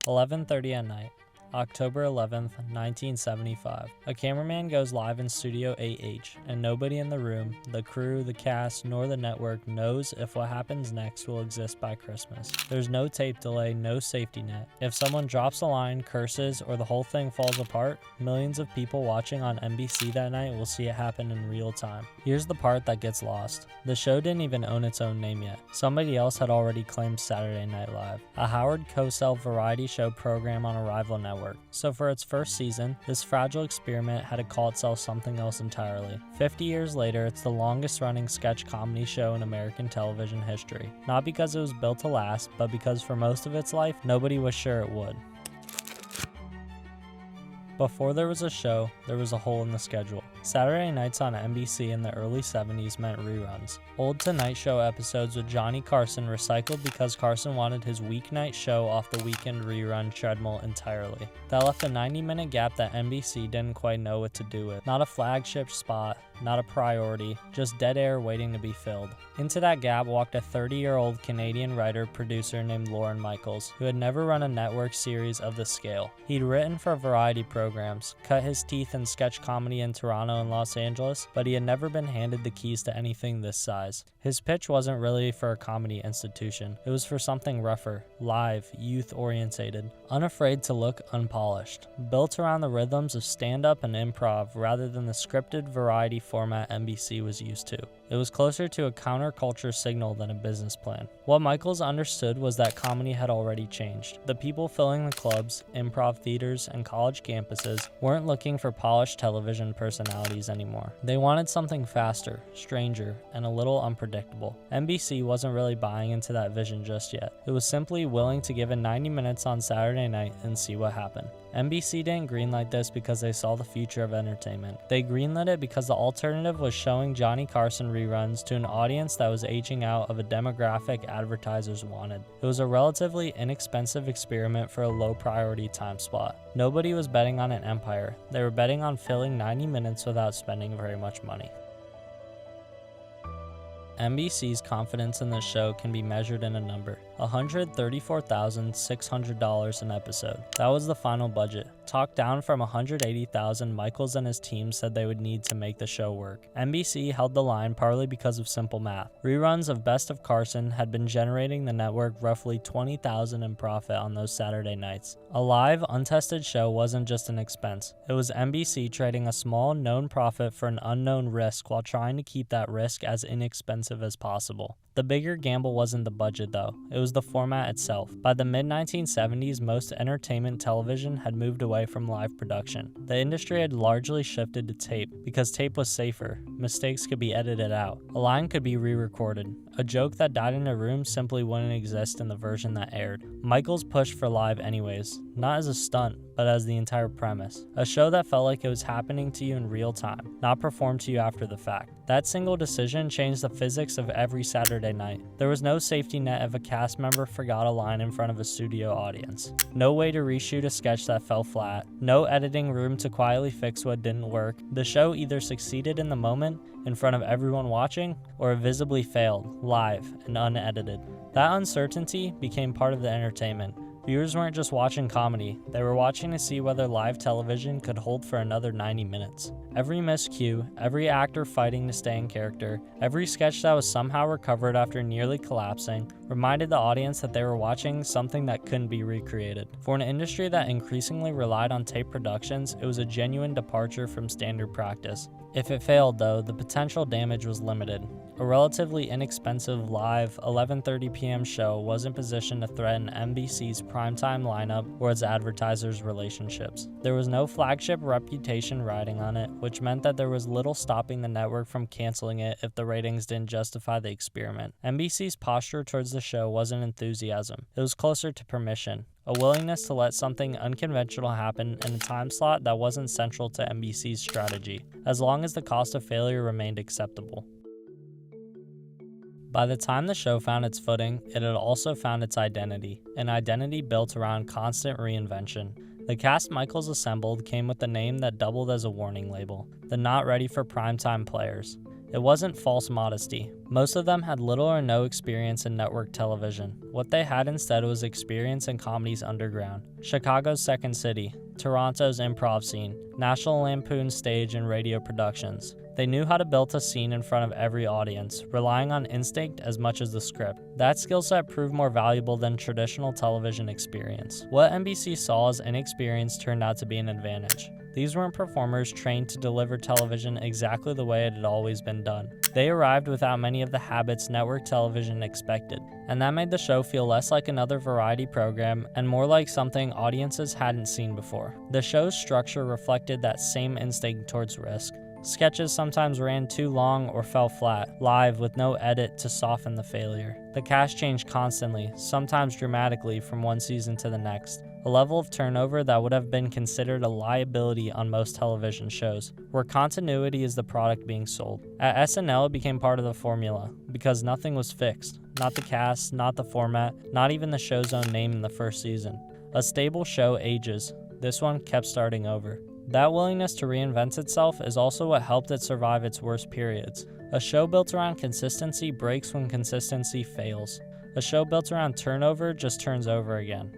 11:30 at night, October 11th, 1975. A cameraman goes live in Studio 8H, and nobody in the room, the crew, the cast, nor the network knows if what happens next will exist by Christmas. There's no tape delay, no safety net. If someone drops a line, curses, or the whole thing falls apart, millions of people watching on NBC that night will see it happen in real time. Here's the part that gets lost. The show didn't even own its own name yet. Somebody else had already claimed Saturday Night Live, a Howard Cosell variety show program on a rival network. So for its first season, this fragile experiment had to call itself something else entirely. 50 years later, it's the longest running sketch comedy show in American television history. Not because it was built to last, but because for most of its life, nobody was sure it would. Before there was a show, there was a hole in the schedule. Saturday nights on NBC in the early 70s meant reruns. Old Tonight Show episodes with Johnny Carson recycled because Carson wanted his weeknight show off the weekend rerun treadmill entirely. That left a 90-minute gap that NBC didn't quite know what to do with. Not a flagship spot, not a priority, just dead air waiting to be filled. Into that gap walked a 30-year-old Canadian writer-producer named Lorne Michaels, who had never run a network series of this scale. He'd written for variety programs, cut his teeth in sketch comedy in Toronto and Los Angeles, but he had never been handed the keys to anything this size. His pitch wasn't really for a comedy institution. It was for something rougher, live, youth-orientated, unafraid to look unpolished, built around the rhythms of stand-up and improv rather than the scripted variety format NBC was used to. It was closer to a counterculture signal than a business plan. What Michaels understood was that comedy had already changed. The people filling the clubs, improv theaters, and college campuses weren't looking for polished television personalities anymore. They wanted something faster, stranger, and a little unpredictable. NBC wasn't really buying into that vision just yet. It was simply willing to give it 90 minutes on Saturday night and see what happened. NBC didn't greenlight this because they saw the future of entertainment. They greenlit it because the alternative was showing Johnny Carson reruns to an audience that was aging out of a demographic advertisers wanted. It was a relatively inexpensive experiment for a low-priority time slot. Nobody was betting on an empire. They were betting on filling 90 minutes without spending very much money. NBC's confidence in this show can be measured in a number: $134,600 an episode. That was the final budget, talked down from $180,000 Michaels and his team said they would need to make the show work. NBC held the line partly because of simple math. Reruns of Best of Carson had been generating the network roughly $20,000 in profit on those Saturday nights. A live, untested show wasn't just an expense. It was NBC trading a small, known profit for an unknown risk while trying to keep that risk as inexpensive as possible. The bigger gamble wasn't the budget though, it was the format itself. By the mid-1970s, most entertainment television had moved away from live production. The industry had largely shifted to tape, because tape was safer, mistakes could be edited out, a line could be re-recorded. A joke that died in a room simply wouldn't exist in the version that aired. Michaels pushed for live anyways, not as a stunt, but as the entire premise. A show that felt like it was happening to you in real time, not performed to you after the fact. That single decision changed the physics of every Saturday night. There was no safety net if a cast member forgot a line in front of a studio audience. No way to reshoot a sketch that fell flat. No editing room to quietly fix what didn't work. The show either succeeded in the moment, in front of everyone watching, or it visibly failed, live and unedited. That uncertainty became part of the entertainment. Viewers weren't just watching comedy, they were watching to see whether live television could hold for another 90 minutes. Every missed cue, every actor fighting to stay in character, every sketch that was somehow recovered after nearly collapsing, reminded the audience that they were watching something that couldn't be recreated. For an industry that increasingly relied on tape productions, it was a genuine departure from standard practice. If it failed though, the potential damage was limited. A relatively inexpensive live 11:30 p.m. show wasn't positioned to threaten NBC's primetime lineup or its advertisers' relationships. There was no flagship reputation riding on it, which meant that there was little stopping the network from canceling it if the ratings didn't justify the experiment. NBC's posture towards the show wasn't enthusiasm. It was closer to permission. A willingness to let something unconventional happen in a time slot that wasn't central to NBC's strategy, as long as the cost of failure remained acceptable. By the time the show found its footing, it had also found its identity, an identity built around constant reinvention. The cast Michaels assembled came with a name that doubled as a warning label: the not ready for primetime players. It wasn't false modesty. Most of them had little or no experience in network television. What they had instead was experience in comedy's underground. Chicago's Second City, Toronto's improv scene, National Lampoon's stage and radio productions. They knew how to build a scene in front of every audience, relying on instinct as much as the script. That skill set proved more valuable than traditional television experience. What NBC saw as inexperience turned out to be an advantage. These weren't performers trained to deliver television exactly the way it had always been done. They arrived without many of the habits network television expected, and that made the show feel less like another variety program and more like something audiences hadn't seen before. The show's structure reflected that same instinct towards risk. Sketches sometimes ran too long or fell flat, live with no edit to soften the failure. The cast changed constantly, sometimes dramatically from one season to the next, a level of turnover that would have been considered a liability on most television shows, where continuity is the product being sold. At SNL, it became part of the formula, because nothing was fixed. Not the cast, not the format, not even the show's own name in the first season. A stable show ages. This one kept starting over. That willingness to reinvent itself is also what helped it survive its worst periods. A show built around consistency breaks when consistency fails. A show built around turnover just turns over again.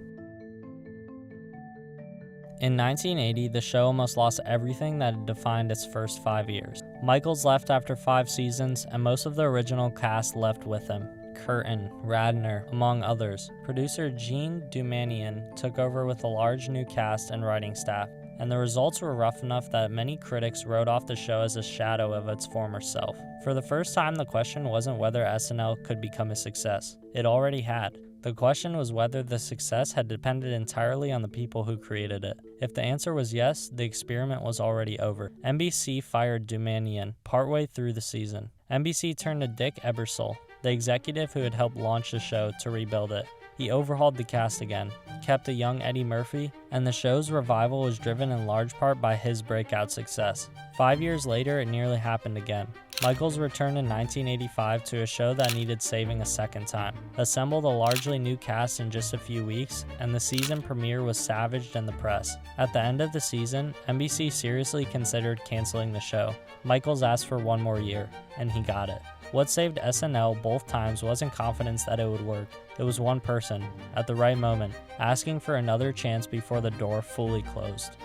In 1980, the show almost lost everything that had defined its first 5 years. Michaels left after 5 seasons, and most of the original cast left with him. Curtin, Radner, among others. Producer Gene Dumanian took over with a large new cast and writing staff, and the results were rough enough that many critics wrote off the show as a shadow of its former self. For the first time, the question wasn't whether SNL could become a success. It already had. The question was whether the success had depended entirely on the people who created it. If the answer was yes, the experiment was already over. NBC fired Dumanian partway through the season. NBC turned to Dick Ebersol, the executive who had helped launch the show, to rebuild it. He overhauled the cast again, kept a young Eddie Murphy, and the show's revival was driven in large part by his breakout success. 5 years later, it nearly happened again. Michaels returned in 1985 to a show that needed saving a second time, assembled a largely new cast in just a few weeks, and the season premiere was savaged in the press. At the end of the season, NBC seriously considered canceling the show. Michaels asked for one more year, and he got it. What saved SNL both times wasn't confidence that it would work. It was one person, at the right moment, asking for another chance before the door fully closed.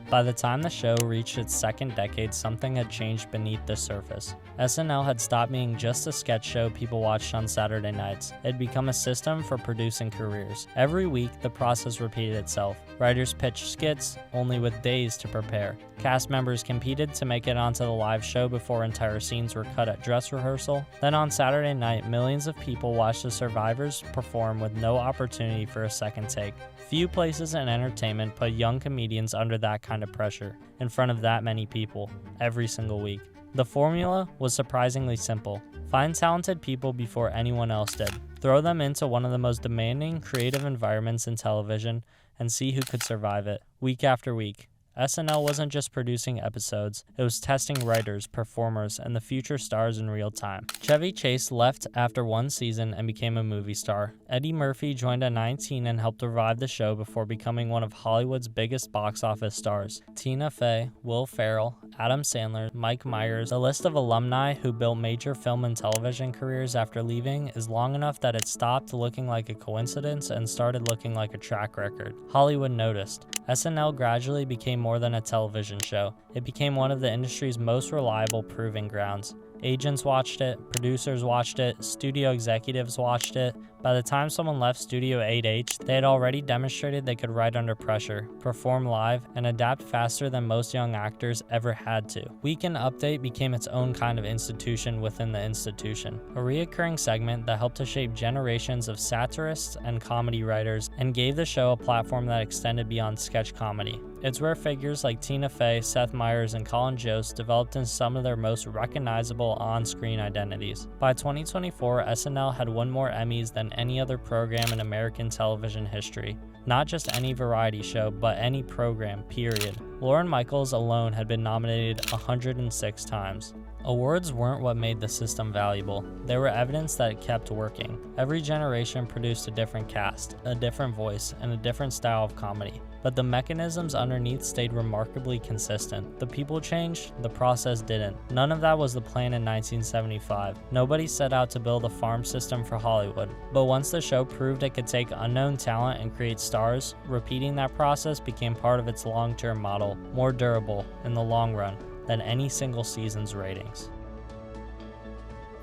By the time the show reached its second decade, something had changed beneath the surface. SNL had stopped being just a sketch show people watched on Saturday nights. It had become a system for producing careers. Every week, the process repeated itself. Writers pitched skits, only with days to prepare. Cast members competed to make it onto the live show before entire scenes were cut at dress rehearsal. Then on Saturday night, millions of people watched the survivors perform with no opportunity for a second take. Few places in entertainment put young comedians under that kind of pressure, in front of that many people, every single week. The formula was surprisingly simple. Find talented people before anyone else did. Throw them into one of the most demanding, creative environments in television, and see who could survive it, week after week. SNL wasn't just producing episodes, it was testing writers, performers, and the future stars in real time. Chevy Chase left after one season and became a movie star. Eddie Murphy joined at 19 and helped revive the show before becoming one of Hollywood's biggest box office stars. Tina Fey, Will Ferrell, Adam Sandler, Mike Myers, the list of alumni who built major film and television careers after leaving is long enough that it stopped looking like a coincidence and started looking like a track record. Hollywood noticed. SNL gradually became more than a television show. It became one of the industry's most reliable proving grounds. Agents watched it, producers watched it, studio executives watched it. By the time someone left Studio 8H, they had already demonstrated they could write under pressure, perform live, and adapt faster than most young actors ever had to. Weekend Update became its own kind of institution within the institution, a reoccurring segment that helped to shape generations of satirists and comedy writers and gave the show a platform that extended beyond sketch comedy. It's where figures like Tina Fey, Seth Meyers, and Colin Jost developed into some of their most recognizable on-screen identities. By 2024, SNL had won more Emmys than any other program in American television history. Not just any variety show, but any program, period. Lorne Michaels alone had been nominated 106 times. Awards weren't what made the system valuable. They were evidence that it kept working. Every generation produced a different cast, a different voice, and a different style of comedy. But the mechanisms underneath stayed remarkably consistent. The people changed, the process didn't. None of that was the plan in 1975. Nobody set out to build a farm system for Hollywood. But once the show proved it could take unknown talent and create stars, repeating that process became part of its long-term model, more durable in the long run than any single season's ratings.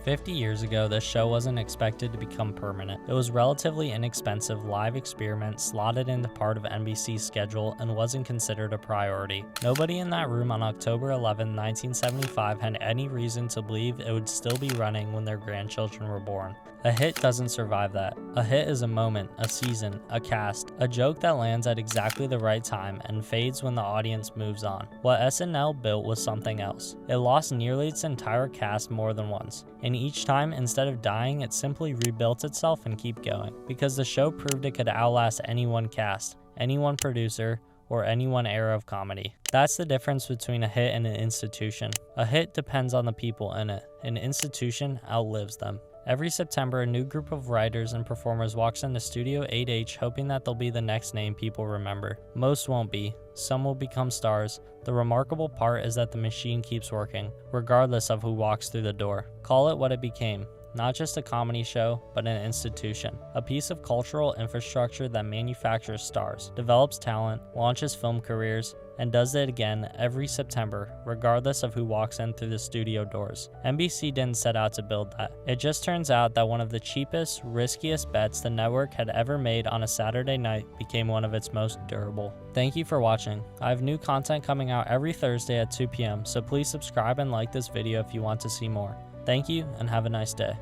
50 years ago, this show wasn't expected to become permanent. It was a relatively inexpensive live experiment slotted into part of NBC's schedule and wasn't considered a priority. Nobody in that room on October 11, 1975 had any reason to believe it would still be running when their grandchildren were born. A hit doesn't survive that. A hit is a moment, a season, a cast, a joke that lands at exactly the right time and fades when the audience moves on. What SNL built was something else. It lost nearly its entire cast more than once, and each time, instead of dying, it simply rebuilt itself and kept going, because the show proved it could outlast any one cast, any one producer, or any one era of comedy. That's the difference between a hit and an institution. A hit depends on the people in it. An institution outlives them. Every September, a new group of writers and performers walks into Studio 8H hoping that they'll be the next name people remember. Most won't be. Some will become stars. The remarkable part is that the machine keeps working, regardless of who walks through the door. Call it what it became. Not just a comedy show, but an institution. A piece of cultural infrastructure that manufactures stars, develops talent, launches film careers, and does it again every September, regardless of who walks in through the studio doors. NBC didn't set out to build that. It just turns out that one of the cheapest, riskiest bets the network had ever made on a Saturday night became one of its most durable. Thank you for watching. I have new content coming out every Thursday at 2 p.m., so please subscribe and like this video if you want to see more. Thank you, and have a nice day.